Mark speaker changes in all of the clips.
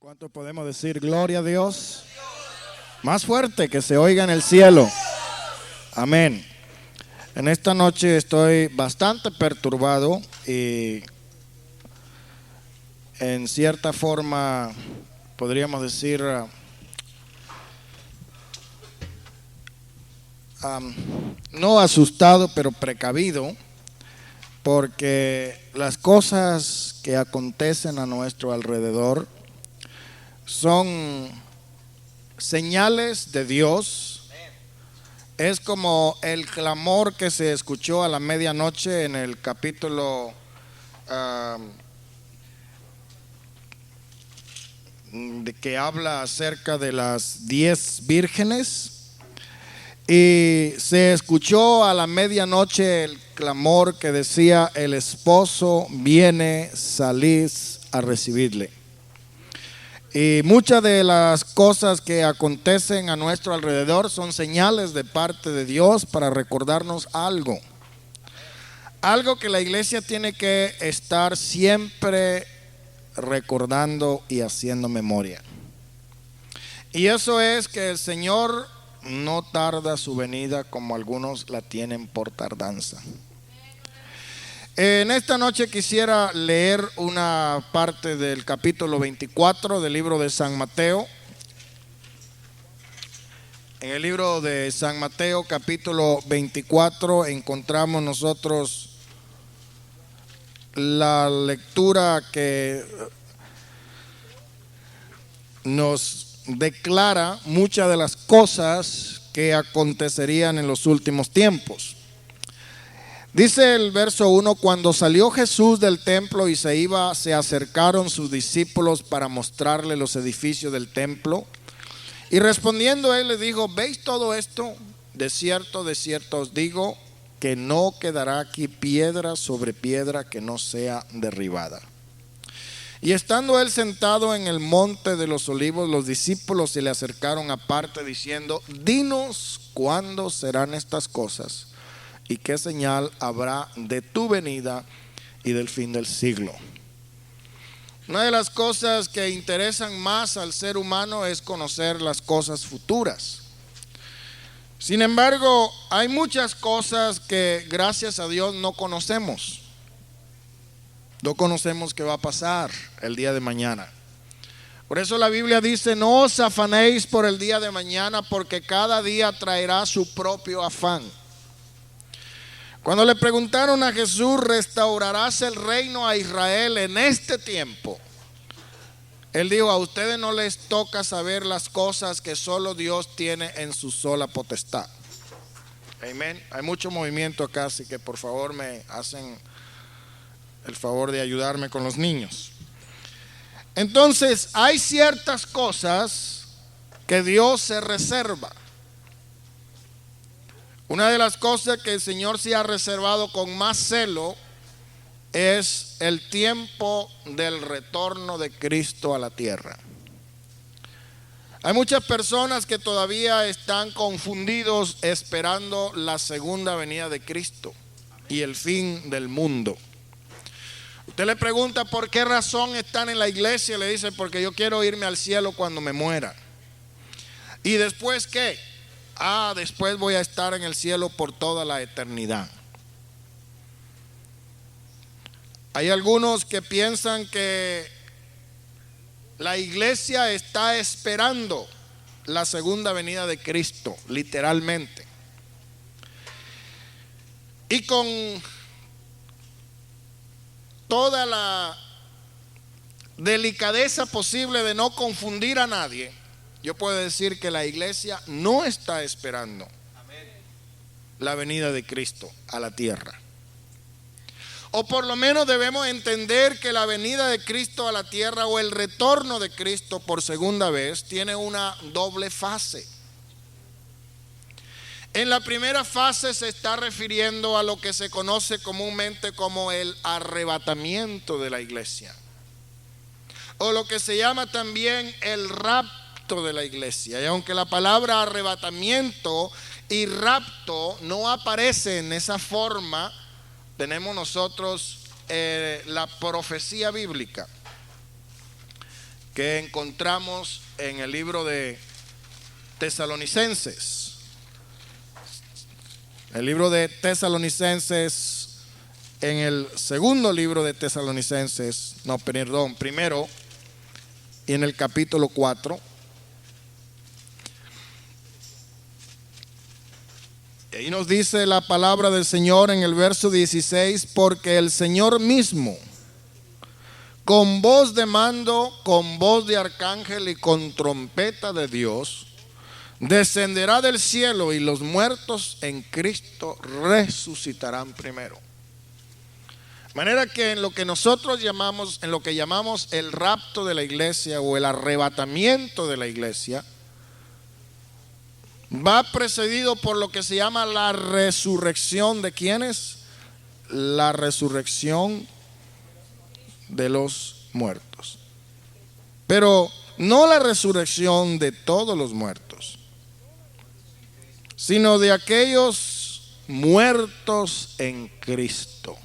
Speaker 1: ¿Cuánto podemos decir gloria a Dios? Más fuerte, que se oiga en el cielo. Amén. En esta noche estoy bastante perturbado y en cierta forma podríamos decir no asustado, pero precavido, porque las cosas que acontecen a nuestro alrededor son señales de Dios. Es como el clamor que se escuchó a la medianoche en el capítulo de que habla acerca de las 10 vírgenes. Y se escuchó a la medianoche el clamor que decía: el esposo viene, salís a recibirle. Y muchas de las cosas que acontecen a nuestro alrededor son señales de parte de Dios para recordarnos algo. Algo que la iglesia tiene que estar siempre recordando y haciendo memoria. Y eso es que el Señor no tarda su venida como algunos la tienen por tardanza. En esta noche quisiera leer una parte del capítulo 24 del libro de San Mateo. En el libro de San Mateo capítulo 24 encontramos nosotros la lectura que nos declara muchas de las cosas que acontecerían en los últimos tiempos. Dice el verso 1: cuando salió Jesús del templo y se iba, se acercaron sus discípulos para mostrarle los edificios del templo. Y respondiendo él les dijo: ¿veis todo esto? De cierto os digo que no quedará aquí piedra sobre piedra que no sea derribada. Y estando él sentado en el monte de los olivos, los discípulos se le acercaron aparte diciendo: dinos cuándo serán estas cosas y qué señal habrá de tu venida y del fin del siglo. Una de las cosas que interesan más al ser humano es conocer las cosas futuras. Sin embargo, hay muchas cosas que gracias a Dios no conocemos. No conocemos qué va a pasar el día de mañana. Por eso la Biblia dice: no os afanéis por el día de mañana, porque cada día traerá su propio afán. Cuando le preguntaron a Jesús: ¿restaurarás el reino a Israel en este tiempo? Él dijo: a ustedes no les toca saber las cosas que solo Dios tiene en su sola potestad. Amén. Hay mucho movimiento acá, así que por favor me hacen el favor de ayudarme con los niños. Entonces, hay ciertas cosas que Dios se reserva. Una de las cosas que el Señor se ha reservado con más celo es el tiempo del retorno de Cristo a la tierra. Hay muchas personas que todavía están confundidos esperando la segunda venida de Cristo y el fin del mundo. Usted le pregunta por qué razón están en la iglesia, le dice: porque yo quiero irme al cielo cuando me muera. ¿Y después qué? Después voy a estar en el cielo por toda la eternidad. Hay algunos que piensan que la iglesia está esperando la segunda venida de Cristo, literalmente. Y con toda la delicadeza posible de no confundir a nadie, yo puedo decir que la iglesia no está esperando la venida de Cristo a la tierra. O por lo menos debemos entender que la venida de Cristo a la tierra o el retorno de Cristo por segunda vez tiene una doble fase. En la primera fase se está refiriendo a lo que se conoce comúnmente como el arrebatamiento de la iglesia, o lo que se llama también el rapto de la iglesia. Y aunque la palabra arrebatamiento y rapto no aparece en esa forma, tenemos nosotros la profecía bíblica que encontramos en el libro de Tesalonicenses. El libro de Tesalonicenses, en el segundo libro de Tesalonicenses, no, perdón, primero, y en el capítulo 4. Y ahí nos dice la palabra del Señor en el verso 16, porque el Señor mismo, con voz de mando, con voz de arcángel y con trompeta de Dios, descenderá del cielo y los muertos en Cristo resucitarán primero. De manera que en lo que nosotros llamamos, en lo que llamamos el rapto de la iglesia o el arrebatamiento de la iglesia, va precedido por lo que se llama la resurrección de ¿quiénes? La resurrección de los muertos. Pero no la resurrección de todos los muertos, sino de aquellos muertos en Cristo.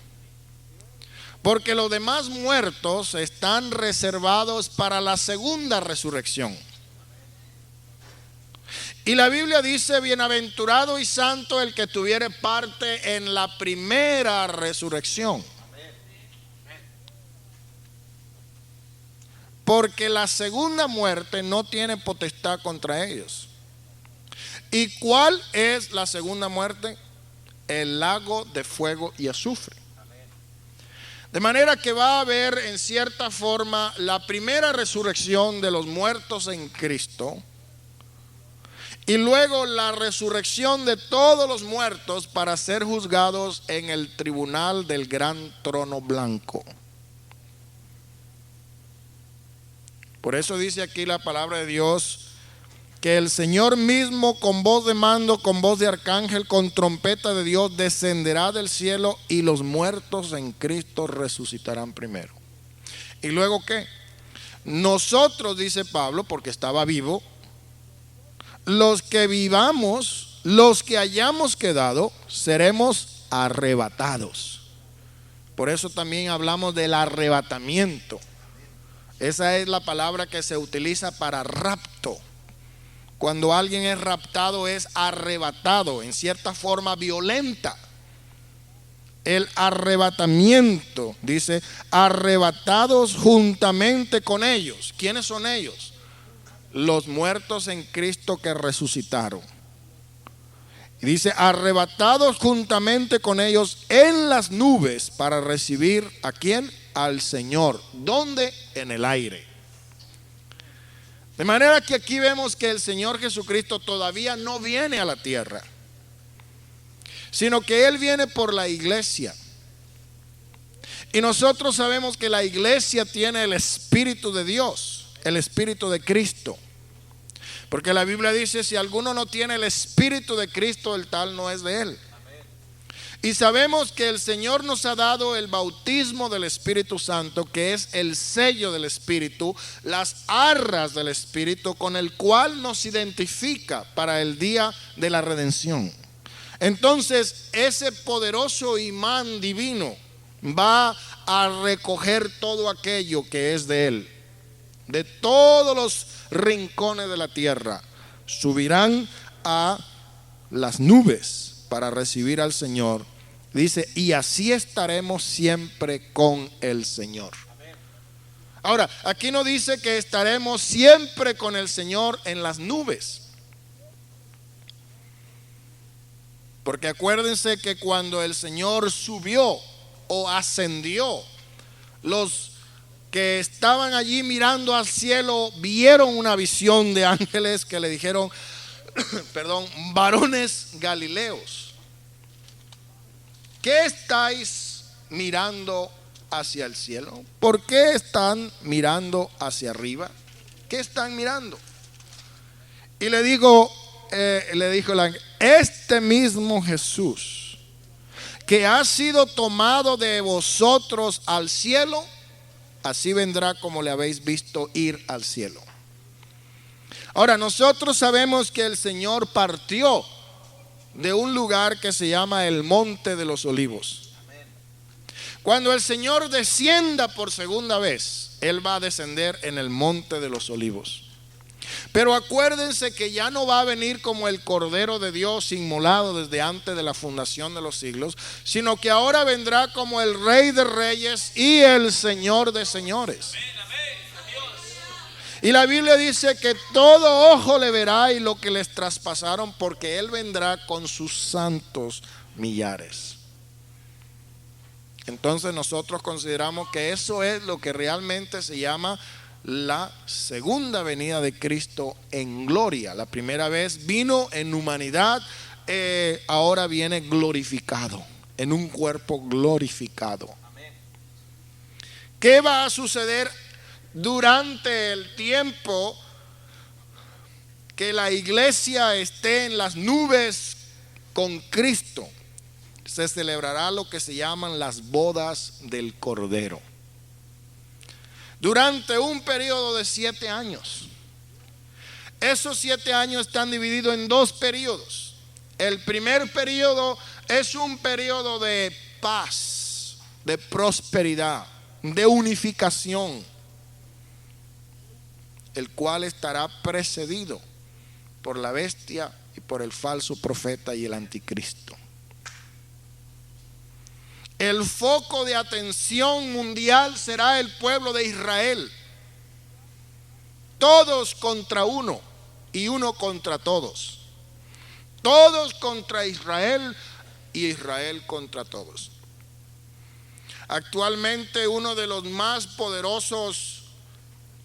Speaker 1: Porque los demás muertos están reservados para la segunda resurrección. Y la Biblia dice: bienaventurado y santo el que tuviere parte en la primera resurrección. Porque la segunda muerte no tiene potestad contra ellos. ¿Y cuál es la segunda muerte? El lago de fuego y azufre. De manera que va a haber en cierta forma la primera resurrección de los muertos en Cristo, y luego la resurrección de todos los muertos para ser juzgados en el tribunal del gran trono blanco. Por eso dice aquí la palabra de Dios que el Señor mismo, con voz de mando, con voz de arcángel, con trompeta de Dios, descenderá del cielo y los muertos en Cristo resucitarán primero. ¿Y luego qué? Nosotros, dice Pablo, porque estaba vivo, los que vivamos, los que hayamos quedado, seremos arrebatados. Por eso también hablamos del arrebatamiento. Esa es la palabra que se utiliza para rapto. Cuando alguien es raptado, es arrebatado en cierta forma violenta. El arrebatamiento, dice, arrebatados juntamente con ellos. ¿Quiénes son ellos? Los muertos en Cristo que resucitaron. Y dice, arrebatados juntamente con ellos en las nubes para recibir ¿a quién? Al Señor. ¿Dónde? En el aire. De manera que aquí vemos que el Señor Jesucristo todavía no viene a la tierra, sino que Él viene por la iglesia. Y nosotros sabemos que la iglesia tiene el Espíritu de Dios, el Espíritu de Cristo. Porque la Biblia dice: si alguno no tiene el Espíritu de Cristo, el tal no es de Él. Y sabemos que el Señor nos ha dado el bautismo del Espíritu Santo, que es el sello del Espíritu, las arras del Espíritu, con el cual nos identifica para el día de la redención. Entonces, ese poderoso imán divino va a recoger todo aquello que es de Él. De todos los rincones de la tierra subirán a las nubes para recibir al Señor. Dice, y así estaremos siempre con el Señor. Ahora, aquí no dice que estaremos siempre con el Señor en las nubes. Porque acuérdense que cuando el Señor subió o ascendió, los que estaban allí mirando al cielo vieron una visión de ángeles que le dijeron, perdón, varones galileos, ¿qué estáis mirando hacia el cielo? ¿Por qué están mirando hacia arriba? ¿Qué están mirando? Y le dijo el ángel, este mismo Jesús que ha sido tomado de vosotros al cielo, así vendrá como le habéis visto ir al cielo. Ahora, nosotros sabemos que el Señor partió de un lugar que se llama el Monte de los Olivos. Cuando el Señor descienda por segunda vez, Él va a descender en el monte de los olivos. Pero acuérdense que ya no va a venir como el Cordero de Dios inmolado desde antes de la fundación de los siglos, sino que ahora vendrá como el Rey de Reyes y el Señor de Señores. Y la Biblia dice que todo ojo le verá y lo que les traspasaron, porque Él vendrá con sus santos millares. Entonces nosotros consideramos que eso es lo que realmente se llama la segunda venida de Cristo en gloria. La primera vez vino en humanidad, ahora viene glorificado, en un cuerpo glorificado. ¿Qué va a suceder durante el tiempo que la iglesia esté en las nubes con Cristo? Se celebrará lo que se llaman las bodas del Cordero. Durante un periodo de 7 años. Esos 7 años están divididos en 2 periodos. El primer periodo es un periodo de paz, de prosperidad, de unificación, el cual estará precedido por la bestia y por el falso profeta y el anticristo. El foco de atención mundial será el pueblo de Israel. Todos contra uno y uno contra todos. Todos contra Israel y Israel contra todos. Actualmente uno de los más poderosos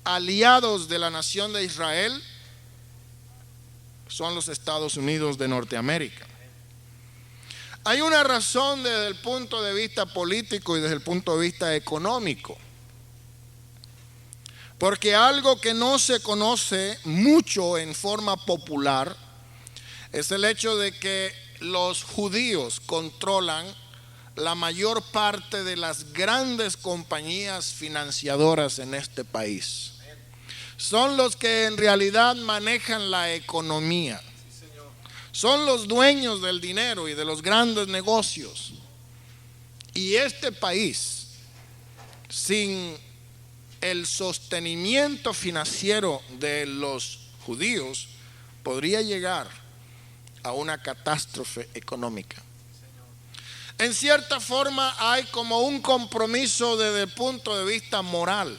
Speaker 1: aliados de la nación de Israel son los Estados Unidos de Norteamérica. Hay una razón desde el punto de vista político y desde el punto de vista económico. Porque algo que no se conoce mucho en forma popular es el hecho de que los judíos controlan la mayor parte de las grandes compañías financiadoras en este país. Son los que en realidad manejan la economía. Son los dueños del dinero y de los grandes negocios. Y este país, sin el sostenimiento financiero de los judíos, podría llegar a una catástrofe económica. En cierta forma hay como un compromiso desde el punto de vista moral.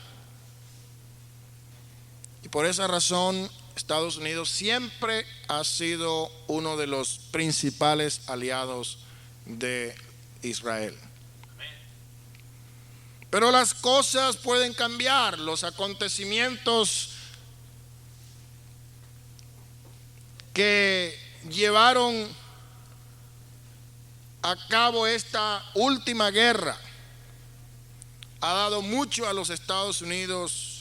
Speaker 1: Y por esa razón Estados Unidos siempre ha sido uno de los principales aliados de Israel. Pero las cosas pueden cambiar. Los acontecimientos que llevaron a cabo esta última guerra ha dado mucho a los Estados Unidos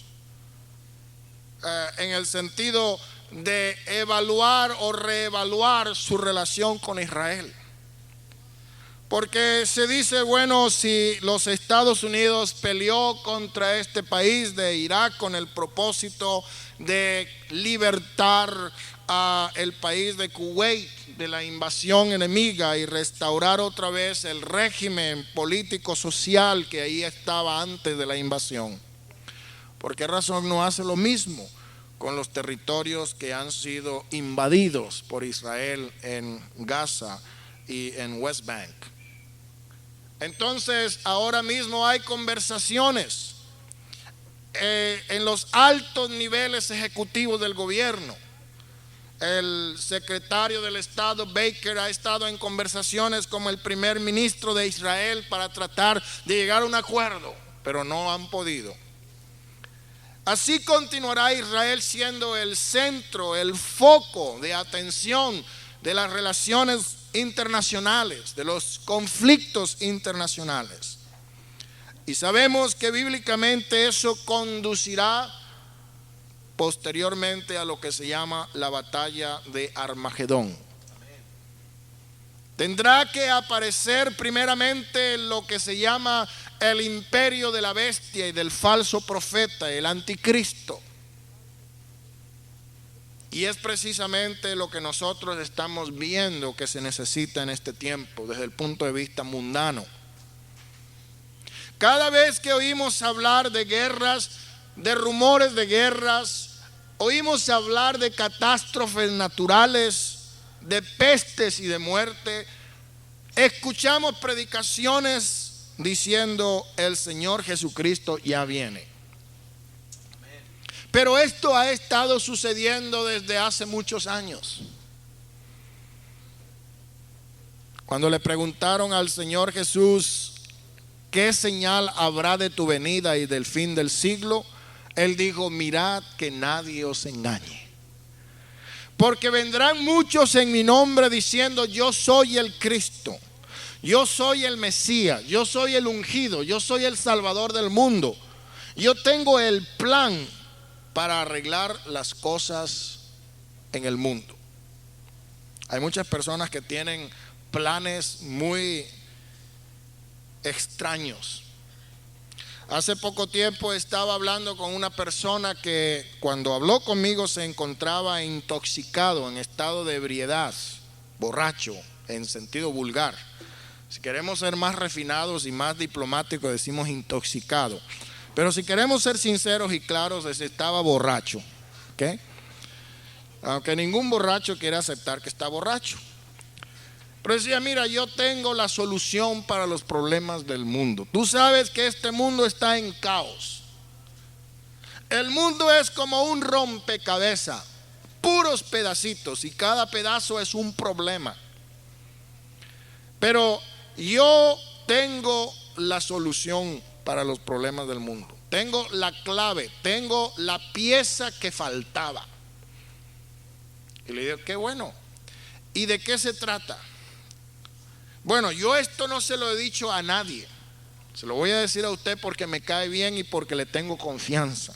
Speaker 1: en el sentido de evaluar o reevaluar su relación con Israel. Porque se dice, bueno, si los Estados Unidos peleó contra este país de Irak con el propósito de libertar a el país de Kuwait de la invasión enemiga y restaurar otra vez el régimen político social que ahí estaba antes de la invasión, ¿por qué razón no hace lo mismo con los territorios que han sido invadidos por Israel en Gaza y en West Bank? Entonces ahora mismo hay conversaciones en los altos niveles ejecutivos del gobierno. El secretario del Estado Baker ha estado en conversaciones con el primer ministro de Israel para tratar de llegar a un acuerdo, pero no han podido. Así continuará Israel siendo el centro, el foco de atención de las relaciones internacionales, de los conflictos internacionales. Y sabemos que bíblicamente eso conducirá posteriormente a lo que se llama la batalla de Armagedón. Tendrá que aparecer primeramente lo que se llama el imperio de la bestia y del falso profeta, el anticristo. Y es precisamente lo que nosotros estamos viendo que se necesita en este tiempo desde el punto de vista mundano. Cada vez que oímos hablar de guerras, de rumores de guerras, oímos hablar de catástrofes naturales, de pestes y de muerte, escuchamos predicaciones diciendo el Señor Jesucristo ya viene. Pero esto ha estado sucediendo desde hace muchos años. Cuando le preguntaron al Señor Jesús, ¿qué señal habrá de tu venida y del fin del siglo? Él dijo, mirad que nadie os engañe. Porque vendrán muchos en mi nombre diciendo, yo soy el Cristo, yo soy el Mesías, yo soy el ungido, yo soy el Salvador del mundo. Yo tengo el plan para arreglar las cosas en el mundo. Hay muchas personas que tienen planes muy extraños. Hace poco tiempo estaba hablando con una persona que cuando habló conmigo se encontraba intoxicado, en estado de ebriedad, borracho, en sentido vulgar. Si queremos ser más refinados y más diplomáticos decimos intoxicado. Pero si queremos ser sinceros y claros, estaba borracho, ¿ok? Aunque ningún borracho quiere aceptar que está borracho. Pero decía, mira, yo tengo la solución para los problemas del mundo. Tú sabes que este mundo está en caos. El mundo es como un rompecabezas, puros pedacitos, y cada pedazo es un problema. Pero yo tengo la solución para los problemas del mundo. Tengo la clave, tengo la pieza que faltaba. Y le digo, qué bueno. ¿Y de qué se trata? Bueno, yo esto no se lo he dicho a nadie. Se lo voy a decir a usted porque me cae bien y porque le tengo confianza.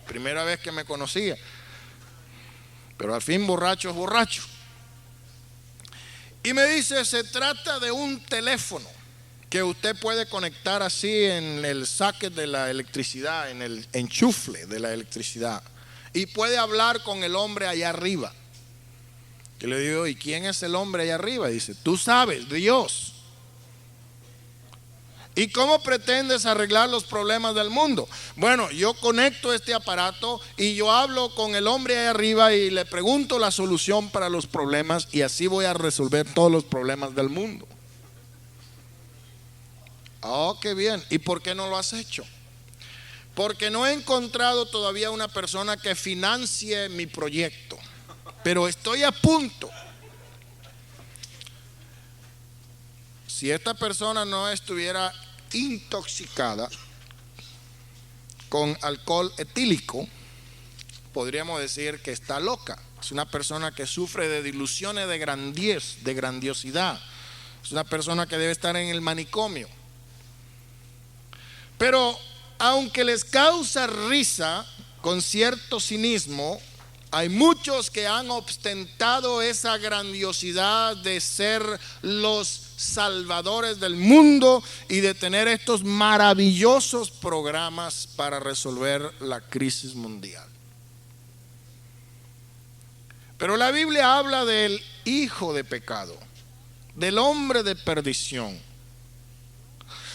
Speaker 1: Primera vez que me conocía. Pero al fin borracho es borracho. Y me dice, se trata de un teléfono que usted puede conectar así en el socket de la electricidad, en el enchufle de la electricidad, y puede hablar con el hombre allá arriba. Yo le digo, ¿y quién es el hombre allá arriba? Y dice, tú sabes, Dios. ¿Y cómo pretendes arreglar los problemas del mundo? Bueno, yo conecto este aparato y yo hablo con el hombre allá arriba y le pregunto la solución para los problemas, y así voy a resolver todos los problemas del mundo. Oh, qué bien. ¿Y por qué no lo has hecho? Porque no he encontrado todavía una persona que financie mi proyecto, pero estoy a punto. Si esta persona no estuviera intoxicada con alcohol etílico, podríamos decir que está loca. Es una persona que sufre de ilusiones de grandiosidad. Es una persona que debe estar en el manicomio. Pero aunque les causa risa con cierto cinismo, hay muchos que han ostentado esa grandiosidad de ser los salvadores del mundo y de tener estos maravillosos programas para resolver la crisis mundial. Pero la Biblia habla del hijo de pecado, del hombre de perdición.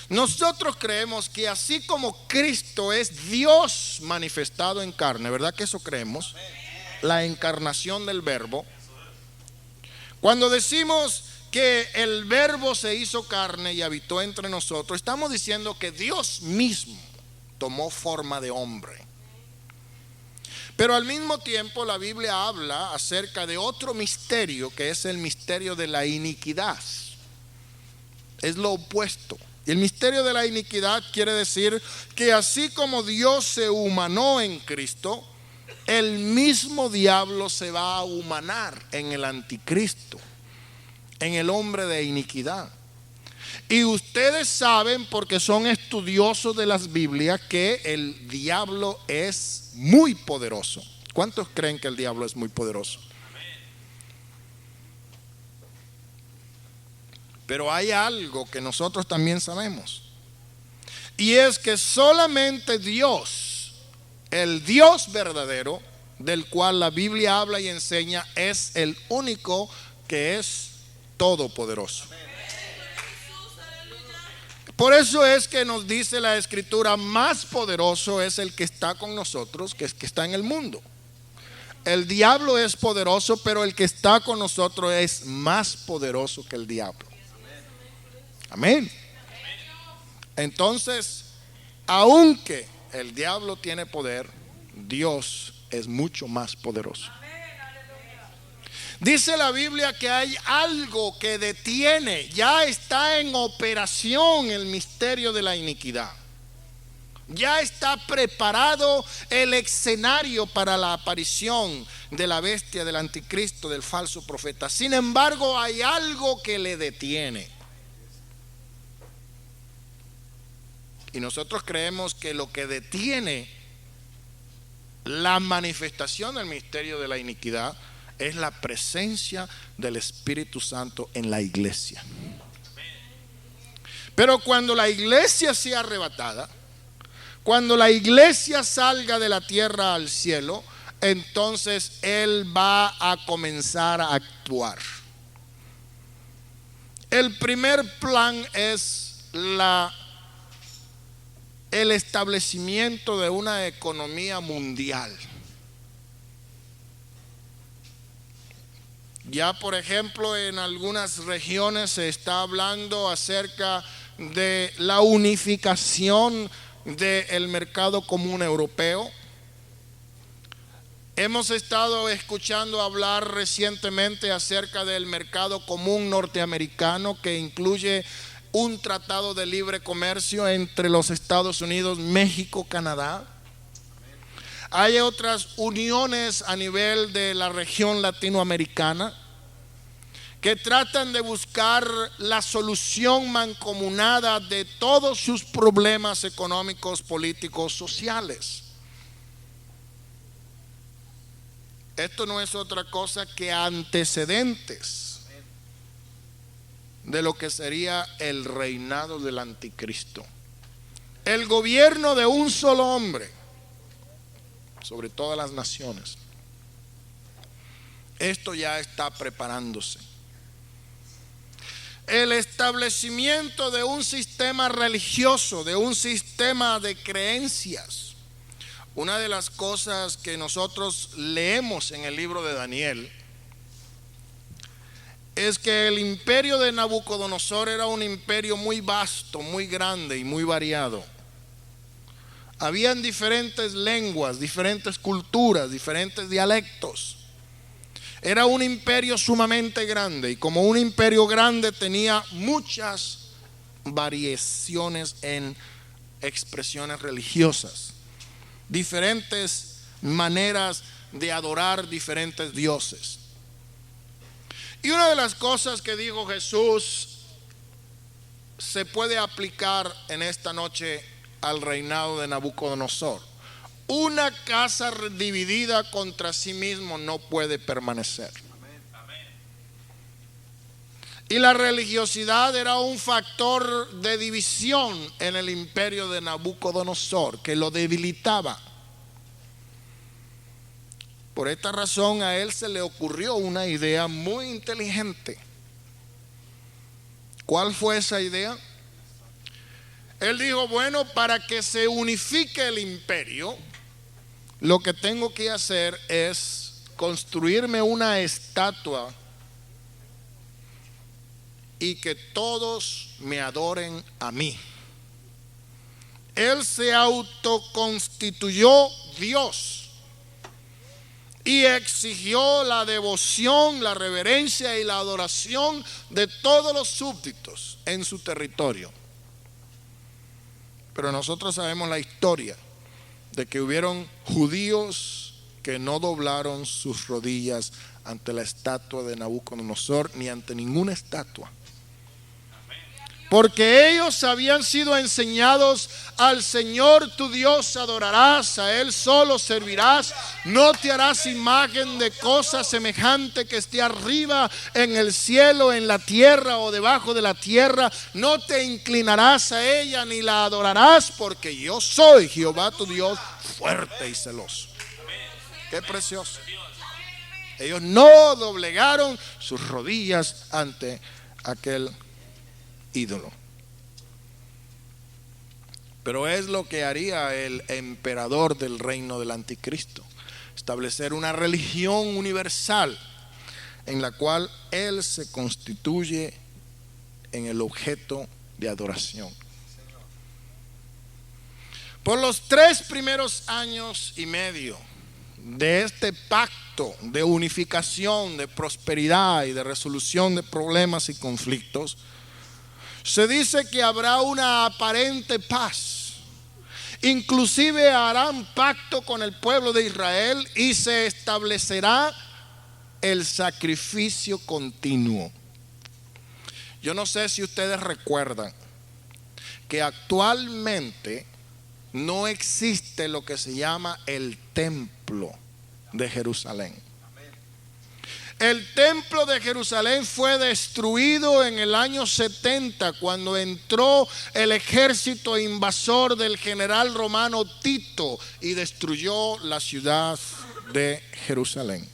Speaker 1: Nosotros creemos que así como Cristo es Dios manifestado en carne, ¿verdad que eso creemos? La encarnación del Verbo. Cuando decimos que el Verbo se hizo carne y habitó entre nosotros, estamos diciendo que Dios mismo tomó forma de hombre. Pero al mismo tiempo la Biblia habla acerca de otro misterio, que es el misterio de la iniquidad. Es lo opuesto. Y el misterio de la iniquidad quiere decir que así como Dios se humanó en Cristo, el mismo diablo se va a humanar en el anticristo, en el hombre de iniquidad. Y ustedes saben, porque son estudiosos de las Biblias, que el diablo es muy poderoso. ¿Cuántos creen que el diablo es muy poderoso? Pero hay algo que nosotros también sabemos, y es que solamente Dios, el Dios verdadero, del cual la Biblia habla y enseña, es el único que es todopoderoso. Por eso es que nos dice la Escritura, más poderoso es el que está con nosotros que el que está en el mundo. El diablo es poderoso, pero el que está con nosotros es más poderoso que el diablo. Amén. Entonces, aunque el diablo tiene poder, Dios es mucho más poderoso. Dice la Biblia que hay algo que detiene, ya está en operación el misterio de la iniquidad. Ya está preparado el escenario para la aparición de la bestia, del anticristo, del falso profeta. Sin embargo, hay algo que le detiene. Y nosotros creemos que lo que detiene la manifestación del misterio de la iniquidad es la presencia del Espíritu Santo en la iglesia. Pero cuando la iglesia sea arrebatada, cuando la iglesia salga de la tierra al cielo, entonces Él va a comenzar a actuar. El primer plan es el establecimiento de una economía mundial. Ya, por ejemplo, en algunas regiones se está hablando acerca de la unificación del mercado común europeo. Hemos estado escuchando hablar recientemente acerca del mercado común norteamericano, que incluye un tratado de libre comercio entre los Estados Unidos, México, Canadá. Hay otras uniones a nivel de la región latinoamericana que tratan de buscar la solución mancomunada de todos sus problemas económicos, políticos, sociales. Esto no es otra cosa que antecedentes de lo que sería el reinado del anticristo. El gobierno de un solo hombre sobre todas las naciones. Esto ya está preparándose. El establecimiento de un sistema religioso, de un sistema de creencias. Una de las cosas que nosotros leemos en el libro de Daniel es que el imperio de Nabucodonosor era un imperio muy vasto, muy grande y muy variado. Habían diferentes lenguas, diferentes culturas, diferentes dialectos. Era un imperio sumamente grande, y como un imperio grande tenía muchas variaciones en expresiones religiosas, diferentes maneras de adorar diferentes dioses. Y una de las cosas que dijo Jesús se puede aplicar en esta noche al reinado de Nabucodonosor. Una casa dividida contra sí mismo no puede permanecer. Y la religiosidad era un factor de división en el imperio de Nabucodonosor que lo debilitaba. Por esta razón a él se le ocurrió una idea muy inteligente. ¿Cuál fue esa idea? Él dijo, bueno, para que se unifique el imperio, lo que tengo que hacer es construirme una estatua y que todos me adoren a mí. Él se autoconstituyó Dios y exigió la devoción, la reverencia y la adoración de todos los súbditos en su territorio. Pero nosotros sabemos la historia de que hubieron judíos que no doblaron sus rodillas ante la estatua de Nabucodonosor ni ante ninguna estatua. Porque ellos habían sido enseñados: al Señor tu Dios adorarás, a Él solo servirás, no te harás imagen de cosa semejante que esté arriba en el cielo, en la tierra o debajo de la tierra, no te inclinarás a ella ni la adorarás, porque yo soy Jehová tu Dios, fuerte y celoso. Qué precioso. Ellos no doblegaron sus rodillas ante aquel ídolo. Pero es lo que haría el emperador del reino del anticristo: establecer una religión universal en la cual él se constituye en el objeto de adoración. Por los 3 primeros años y medio de este pacto de unificación, de prosperidad y de resolución de problemas y conflictos, se dice que habrá una aparente paz. Inclusive harán pacto con el pueblo de Israel y se establecerá el sacrificio continuo. Yo no sé si ustedes recuerdan que actualmente no existe lo que se llama el templo de Jerusalén. El templo de Jerusalén fue destruido en el año 70 cuando entró el ejército invasor del general romano Tito y destruyó la ciudad de Jerusalén.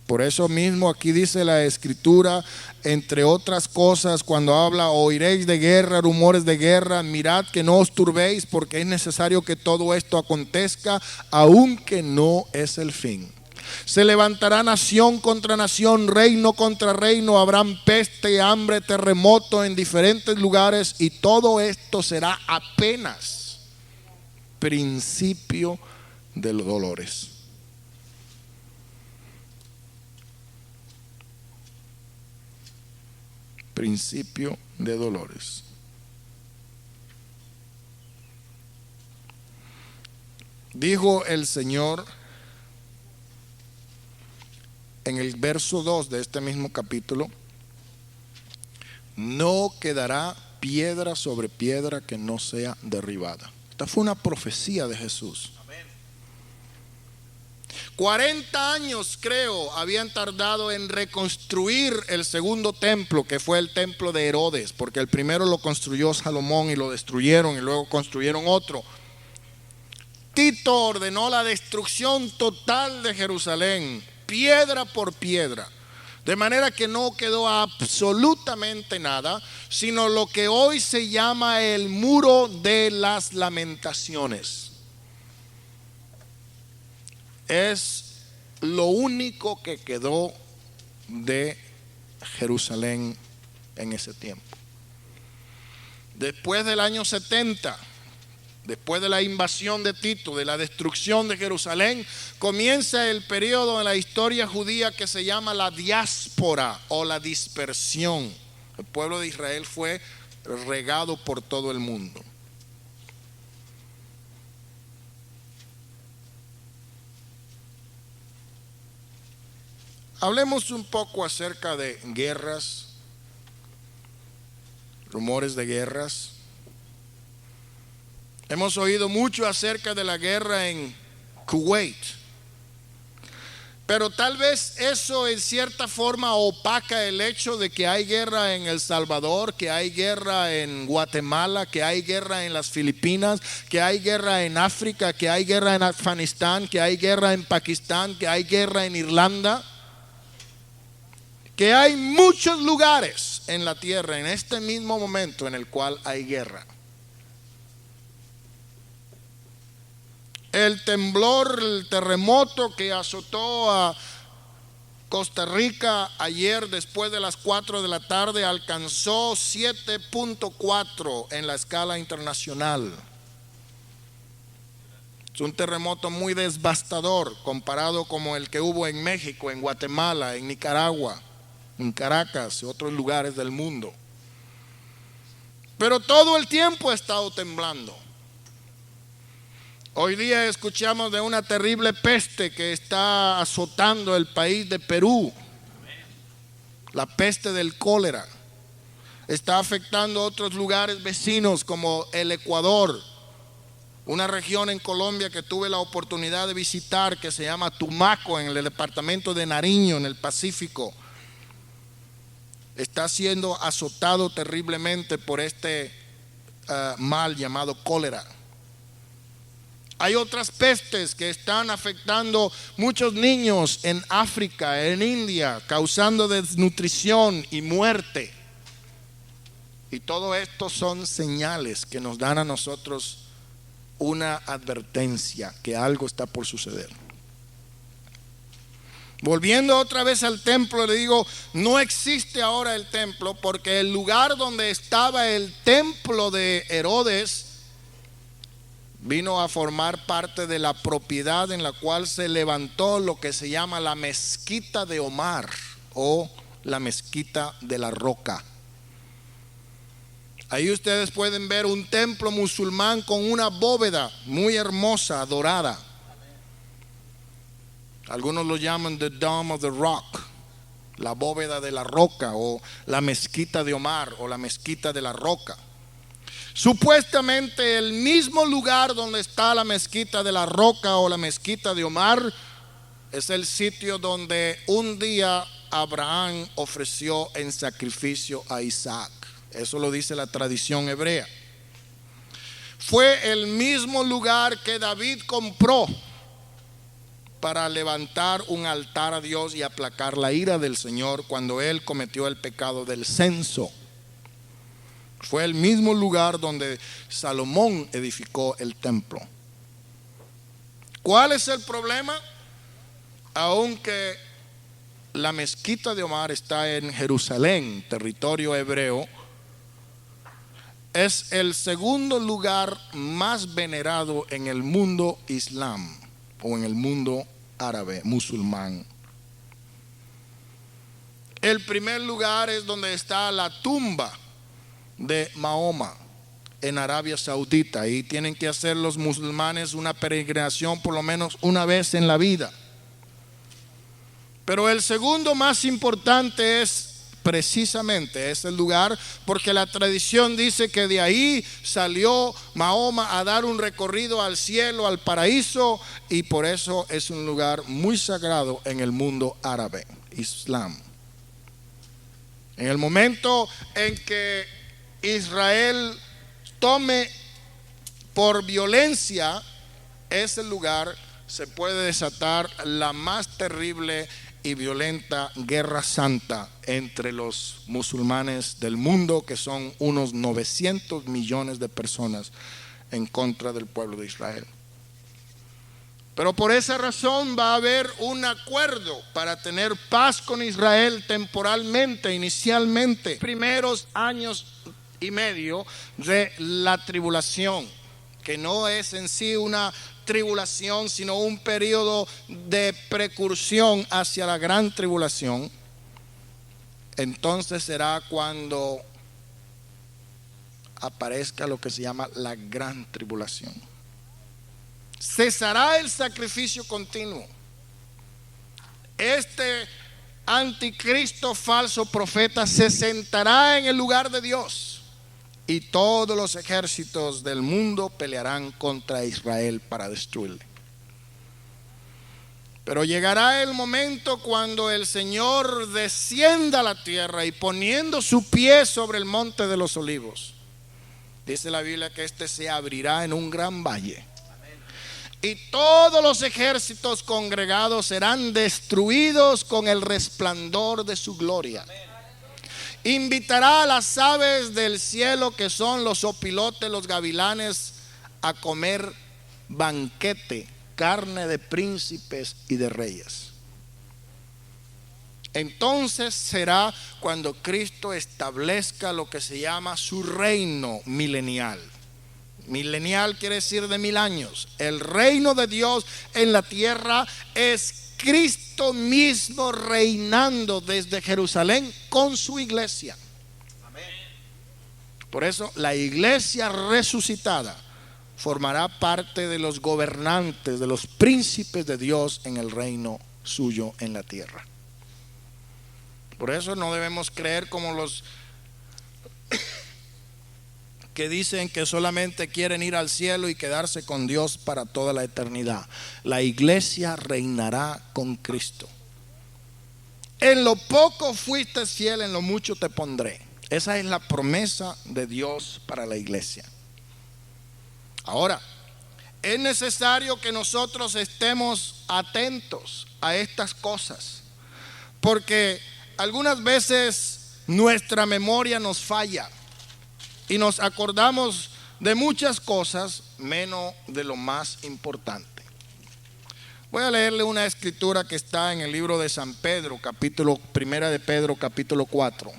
Speaker 1: Por eso mismo aquí dice la escritura, entre otras cosas, cuando habla: oiréis de guerra, rumores de guerra, mirad que no os turbéis, porque es necesario que todo esto acontezca, aunque no es el fin. Se levantará nación contra nación, reino contra reino, habrán peste, hambre, terremoto en diferentes lugares, y todo esto será apenas principio de los dolores. Principio de dolores. Dijo el Señor en el verso 2 de este mismo capítulo: no quedará piedra sobre piedra que no sea derribada. Esta fue una profecía de Jesús. 40 años creo habían tardado en reconstruir el segundo templo, que fue el templo de Herodes, porque el primero lo construyó Salomón y lo destruyeron y luego construyeron otro. Tito ordenó la destrucción total de Jerusalén, piedra por piedra, de manera que no quedó absolutamente nada, sino lo que hoy se llama el muro de las lamentaciones. Es lo único que quedó de Jerusalén en ese tiempo. Después del año 70, después de la invasión de Tito, de la destrucción de Jerusalén, comienza el periodo en la historia judía que se llama la diáspora o la dispersión. El pueblo de Israel fue regado por todo el mundo. Hablemos un poco acerca de guerras, rumores de guerras. Hemos oído mucho acerca de la guerra en Kuwait, pero tal vez eso en cierta forma opaca el hecho de que hay guerra en El Salvador, que hay guerra en Guatemala, que hay guerra en las Filipinas, que hay guerra en África, que hay guerra en Afganistán, que hay guerra en Pakistán, que hay guerra en Irlanda, que hay muchos lugares en la tierra en este mismo momento en el cual hay guerra. El temblor, el terremoto que azotó a Costa Rica ayer después de las 4 de la tarde alcanzó 7.4 en la escala internacional. Es un terremoto muy devastador comparado como el que hubo en México, en Guatemala, en Nicaragua, en Caracas y otros lugares del mundo. Pero todo el tiempo ha estado temblando. Hoy día escuchamos de una terrible peste que está azotando el país de Perú. La peste del cólera está afectando otros lugares vecinos como el Ecuador, una región en Colombia que tuve la oportunidad de visitar que se llama Tumaco, en el departamento de Nariño, en el Pacífico. Está siendo azotado terriblemente por este mal llamado cólera. Hay otras pestes que están afectando muchos niños en África, en India, causando desnutrición y muerte. Y todo esto son señales que nos dan a nosotros una advertencia que algo está por suceder. Volviendo otra vez al templo, le digo, no existe ahora el templo, porque el lugar donde estaba el templo de Herodes vino a formar parte de la propiedad en la cual se levantó lo que se llama la mezquita de Omar o la mezquita de la roca. Ahí ustedes pueden ver un templo musulmán con una bóveda muy hermosa, dorada. Algunos lo llaman the Dome of the Rock, la bóveda de la roca, o la mezquita de Omar, o la mezquita de la roca. Supuestamente el mismo lugar donde está la mezquita de la roca o la mezquita de Omar es el sitio donde un día Abraham ofreció en sacrificio a Isaac. Eso lo dice la tradición hebrea. Fue el mismo lugar que David compró para levantar un altar a Dios y aplacar la ira del Señor cuando él cometió el pecado del censo. Fue el mismo lugar donde Salomón edificó el templo. ¿Cuál es el problema? Aunque la mezquita de Omar está en Jerusalén, territorio hebreo, es el segundo lugar más venerado en el mundo islam o en el mundo árabe, musulmán. El primer lugar es donde está la tumba de Mahoma en Arabia Saudita. Ahí tienen que hacer los musulmanes una peregrinación por lo menos una vez en la vida. Pero el segundo más importante es precisamente ese lugar, porque la tradición dice que de ahí salió Mahoma a dar un recorrido al cielo, al paraíso, y por eso es un lugar muy sagrado en el mundo árabe, Islam. En el momento en que Israel tome por violencia ese lugar, se puede desatar la más terrible y violenta guerra santa entre los musulmanes del mundo, que son unos 900 millones de personas en contra del pueblo de Israel. Pero por esa razón va a haber un acuerdo para tener paz con Israel temporalmente, inicialmente, primeros años y medio de la tribulación, que no es en sí una tribulación, sino un periodo de precursión hacia la gran tribulación. Entonces será cuando aparezca lo que se llama la gran tribulación. Cesará el sacrificio continuo. Este anticristo falso profeta se sentará en el lugar de Dios, y todos los ejércitos del mundo pelearán contra Israel para destruirle. Pero llegará el momento cuando el Señor descienda a la tierra y poniendo su pie sobre el monte de los olivos, dice la Biblia que este se abrirá en un gran valle. Y todos los ejércitos congregados serán destruidos con el resplandor de su gloria. Invitará a las aves del cielo, que son los opilotes, los gavilanes, a comer banquete, carne de príncipes y de reyes. Entonces será cuando Cristo establezca lo que se llama su reino milenial. Milenial quiere decir de 1000 años. El reino de Dios en la tierra es Cristo mismo reinando desde Jerusalén con su iglesia. Por eso la iglesia resucitada formará parte de los gobernantes, de los príncipes de Dios en el reino suyo en la tierra. Por eso no debemos creer como los que dicen que solamente quieren ir al cielo y quedarse con Dios para toda la eternidad. La iglesia reinará con Cristo. En lo poco fuiste fiel, en lo mucho te pondré. Esa es la promesa de Dios para la iglesia. Ahora, es necesario que nosotros estemos atentos a estas cosas, porque algunas veces nuestra memoria nos falla. y nos acordamos de muchas cosas menos de lo más importante. Voy a leerle una escritura que está en el libro de San Pedro, primera de Pedro, capítulo 4.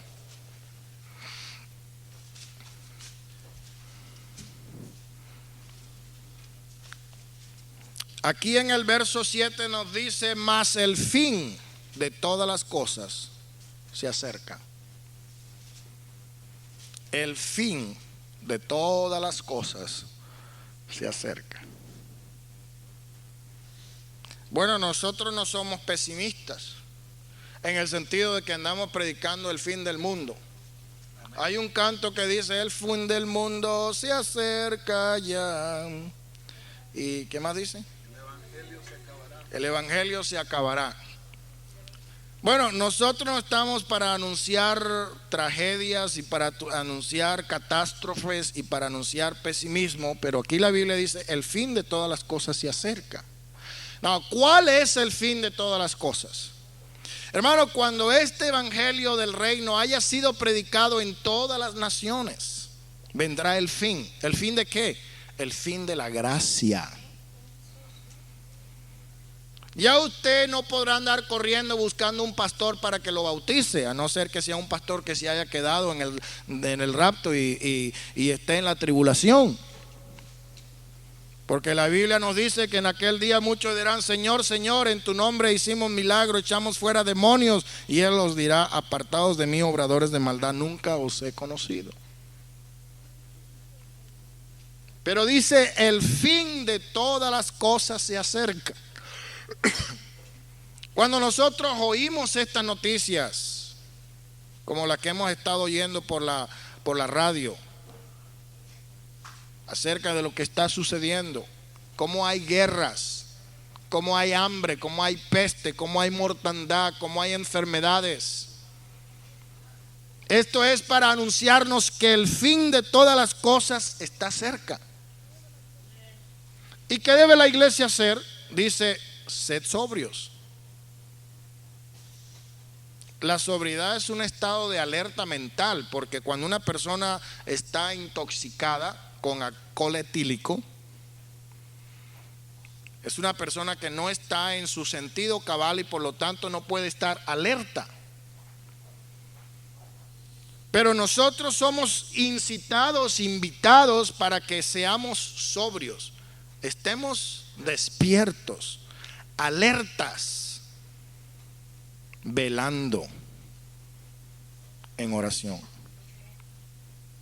Speaker 1: Aquí en el verso 7 nos dice: mas el fin de todas las cosas se acerca. El fin de todas las cosas se acerca. Bueno, nosotros no somos pesimistas en el sentido de que andamos predicando el fin del mundo. Hay un canto que dice: el fin del mundo se acerca ya. ¿Y qué más dice? El evangelio se acabará. Bueno, nosotros no estamos para anunciar tragedias y para anunciar catástrofes y para anunciar pesimismo, pero aquí la Biblia dice: el fin de todas las cosas se acerca. No, ¿cuál es el fin de todas las cosas? Hermano, cuando este evangelio del reino haya sido predicado en todas las naciones, vendrá el fin. ¿El fin de qué? El fin de la gracia. Ya usted no podrá andar corriendo buscando un pastor para que lo bautice, a no ser que sea un pastor que se haya quedado en el rapto y esté en la tribulación. Porque la Biblia nos dice que en aquel día muchos dirán: Señor, Señor, en tu nombre hicimos milagros, echamos fuera demonios. Y Él los dirá: apartados de mí, obradores de maldad, nunca os he conocido. Pero dice: el fin de todas las cosas se acerca. Cuando nosotros oímos estas noticias, como la que hemos estado oyendo por la radio, acerca de lo que está sucediendo, cómo hay guerras, cómo hay hambre, cómo hay peste, cómo hay mortandad, cómo hay enfermedades. Esto es para anunciarnos que el fin de todas las cosas está cerca. ¿Y qué debe la iglesia hacer? Dice: sed sobrios. La sobriedad es un estado de alerta mental, porque cuando una persona está intoxicada con alcohol etílico, es una persona que no está en su sentido cabal y por lo tanto no puede estar alerta. Pero nosotros somos incitados, invitados para que seamos sobrios, estemos despiertos, alertas, velando en oración,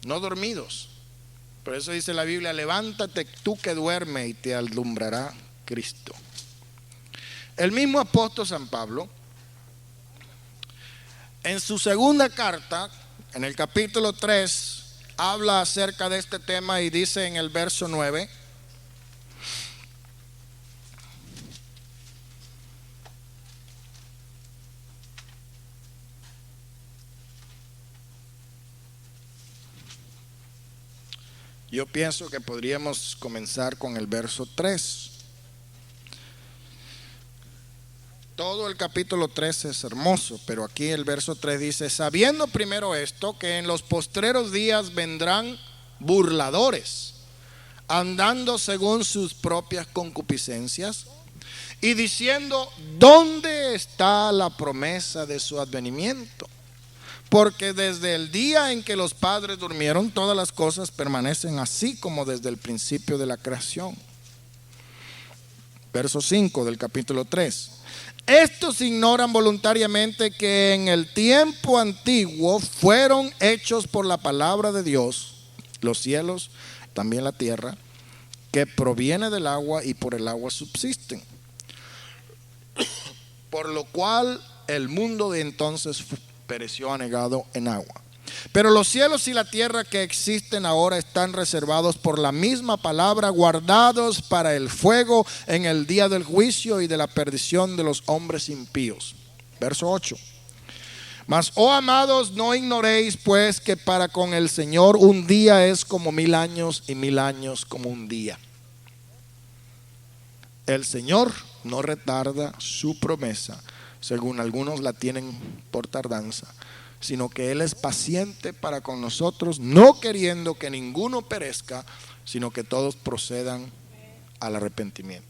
Speaker 1: no dormidos. Por eso dice la Biblia: levántate tú que duermes y te alumbrará Cristo. El mismo apóstol San Pablo, en su segunda carta, en el capítulo 3, habla acerca de este tema y dice en el verso 9: yo pienso que podríamos comenzar con el verso 3. Todo el capítulo 3 es hermoso, pero aquí el verso 3 dice: sabiendo primero esto, que en los postreros días vendrán burladores, andando según sus propias concupiscencias, y diciendo: ¿dónde está la promesa de su advenimiento? Porque desde el día en que los padres durmieron, todas las cosas permanecen así como desde el principio de la creación. Verso 5 del capítulo 3. Estos ignoran voluntariamente que en el tiempo antiguo fueron hechos por la palabra de Dios los cielos, también la tierra, que proviene del agua y por el agua subsisten. Por lo cual el mundo de entonces pereció anegado en agua. Pero los cielos y la tierra que existen ahora están reservados por la misma palabra, guardados para el fuego en el día del juicio y de la perdición de los hombres impíos. Verso 8. Mas, oh amados, no ignoréis pues que para con el Señor un día es como 1000 años y 1000 años como un día. El Señor no retarda su promesa, según algunos la tienen por tardanza, sino que Él es paciente para con nosotros, no queriendo que ninguno perezca, sino que todos procedan al arrepentimiento.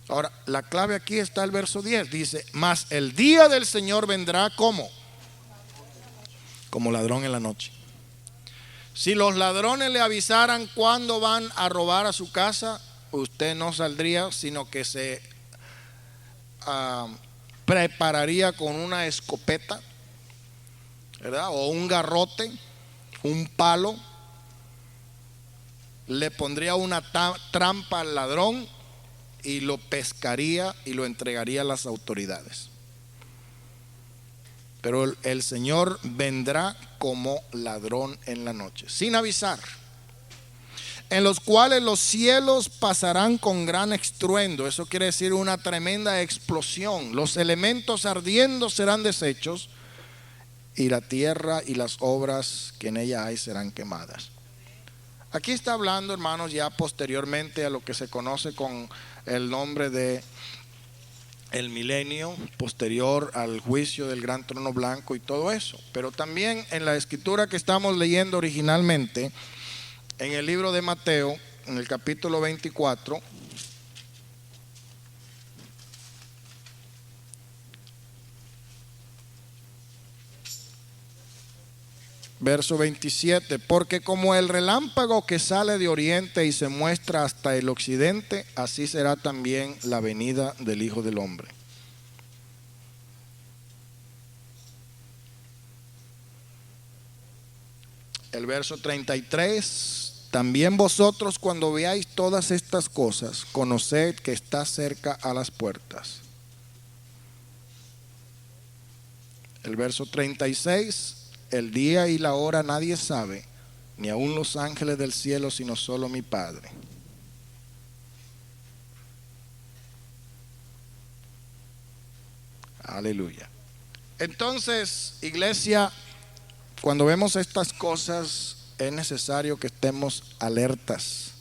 Speaker 1: Ahora, la clave aquí está el verso 10, dice, mas el día del Señor vendrá ¿cómo? Como ladrón en la noche. Si los ladrones le avisaran cuándo van a robar a su casa, usted no saldría, sino que se prepararía con una escopeta, ¿verdad? O un garrote, un palo, le pondría una trampa al ladrón y lo pescaría y lo entregaría a las autoridades. Pero el Señor vendrá como ladrón en la noche, sin avisar, en los cuales los cielos pasarán con gran estruendo. Eso quiere decir una tremenda explosión. Los elementos ardiendo serán deshechos, y la tierra y las obras que en ella hay serán quemadas. Aquí está hablando, hermanos, ya posteriormente a lo que se conoce con el nombre de el milenio, posterior al juicio del gran trono blanco y todo eso. Pero también en la escritura que estamos leyendo originalmente, en el libro de Mateo, en el capítulo 24, verso 27, porque como el relámpago que sale de oriente y se muestra hasta el occidente, así será también la venida del Hijo del Hombre. El verso 33, también vosotros cuando veáis todas estas cosas, conoced que está cerca a las puertas. El verso 36, el día y la hora nadie sabe, ni aun los ángeles del cielo, sino solo mi Padre. Aleluya. Entonces, iglesia, cuando vemos estas cosas, es necesario que estemos alertas,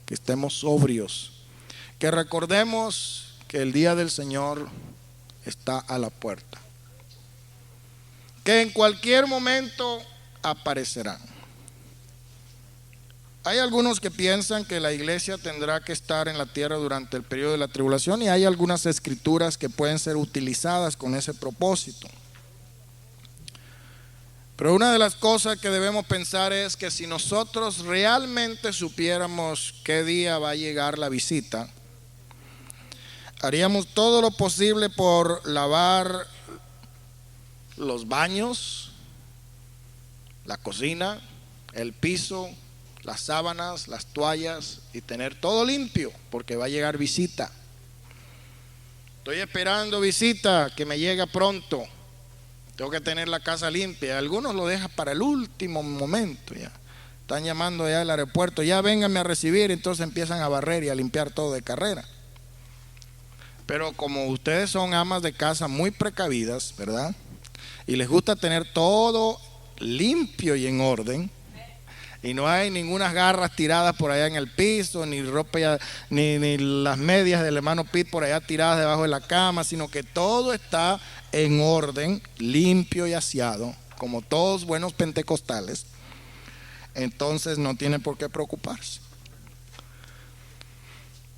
Speaker 1: que estemos sobrios, que recordemos que el día del Señor está a la puerta, que en cualquier momento aparecerán. Hay algunos que piensan que la iglesia tendrá que estar en la tierra durante el periodo de la tribulación, y hay algunas escrituras que pueden ser utilizadas con ese propósito. Pero una de las cosas que debemos pensar es que si nosotros realmente supiéramos qué día va a llegar la visita, haríamos todo lo posible por lavar los baños, la cocina, el piso, las sábanas, las toallas, y tener todo limpio, porque va a llegar visita. Estoy esperando visita, que me llegue pronto. Tengo que tener la casa limpia. Algunos lo dejan para el último momento. Ya están llamando ya al aeropuerto, ya vénganme a recibir, entonces empiezan a barrer y a limpiar todo de carrera. Pero como ustedes son amas de casa muy precavidas, ¿verdad? Y les gusta tener todo limpio y en orden, y no hay ninguna garras tiradas por allá en el piso, ni ropa ya, ni las medias del hermano Pete por allá tiradas debajo de la cama, sino que todo está en orden, limpio y aseado, como todos buenos pentecostales. Entonces no tiene por qué preocuparse.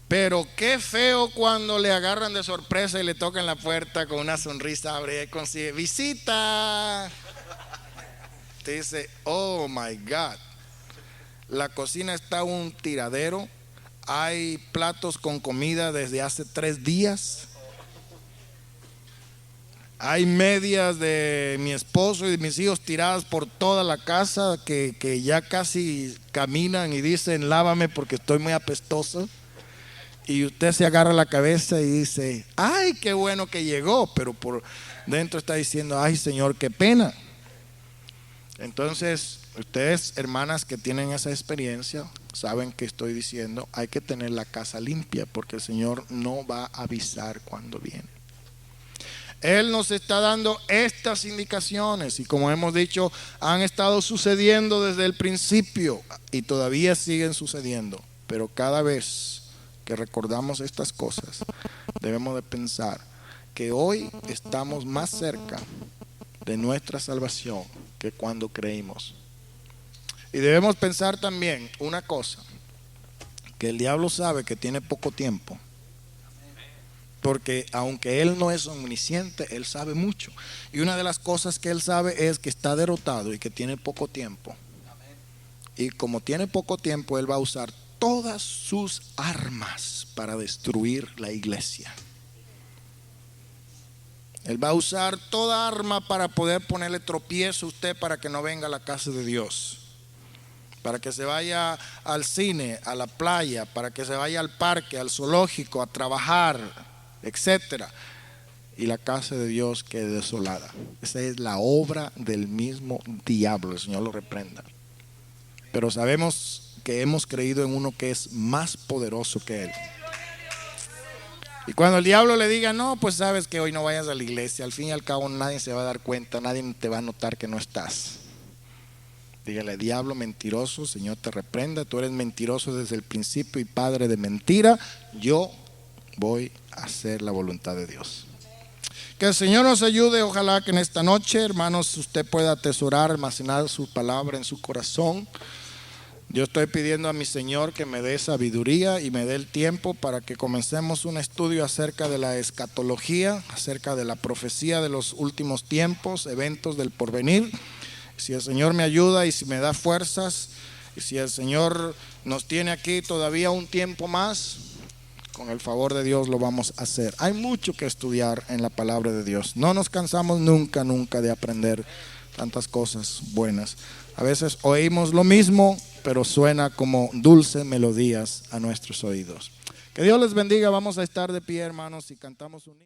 Speaker 1: Pero qué feo cuando le agarran de sorpresa y le tocan la puerta con una sonrisa, abre y consigue visita. Te dice, oh my God, la cocina está un tiradero, hay platos con comida desde hace 3 días, hay medias de mi esposo y de mis hijos tiradas por toda la casa que ya casi caminan y dicen lávame porque estoy muy apestoso. Y usted se agarra la cabeza y dice, ay, qué bueno que llegó, pero por dentro está diciendo, ay Señor, qué pena. Entonces, ustedes, hermanas que tienen esa experiencia, saben que estoy diciendo, hay que tener la casa limpia, porque el Señor no va a avisar cuando viene. Él nos está dando estas indicaciones, y como hemos dicho, han estado sucediendo desde el principio y todavía siguen sucediendo, pero cada vez que recordamos estas cosas, debemos de pensar que hoy estamos más cerca de nuestra salvación que cuando creímos. Y debemos pensar también una cosa, que el diablo sabe que tiene poco tiempo, porque aunque él no es omnisciente, él sabe mucho. Y una de las cosas que él sabe es que está derrotado y que tiene poco tiempo. Y como tiene poco tiempo, él va a usar todas sus armas para destruir la iglesia. Él va a usar toda arma para poder ponerle tropiezo a usted para que no venga a la casa de Dios, para que se vaya al cine, a la playa, para que se vaya al parque, al zoológico, a trabajar, etcétera, y la casa de Dios quede desolada. Esa es la obra del mismo diablo. El Señor lo reprenda. Pero sabemos que hemos creído en uno que es más poderoso que él. Y cuando el diablo le diga, no, pues sabes que hoy no vayas a la iglesia, al fin y al cabo nadie se va a dar cuenta, nadie te va a notar que no estás. Dígale: diablo mentiroso, Señor te reprenda, tú eres mentiroso desde el principio y padre de mentira. Yo voy a hacer la voluntad de Dios. Que el Señor nos ayude. Ojalá que en esta noche, hermanos, usted pueda atesorar, almacenar su palabra en su corazón. Yo estoy pidiendo a mi Señor que me dé sabiduría y me dé el tiempo para que comencemos un estudio acerca de la escatología, acerca de la profecía de los últimos tiempos, eventos del porvenir. Si el Señor me ayuda y si me da fuerzas, y si el Señor nos tiene aquí todavía un tiempo más, con el favor de Dios lo vamos a hacer. Hay mucho que estudiar en la palabra de Dios. No nos cansamos nunca de aprender tantas cosas buenas. A veces oímos lo mismo, pero suena como dulces melodías a nuestros oídos. Que Dios les bendiga. Vamos a estar de pie, hermanos, y cantamos un himno.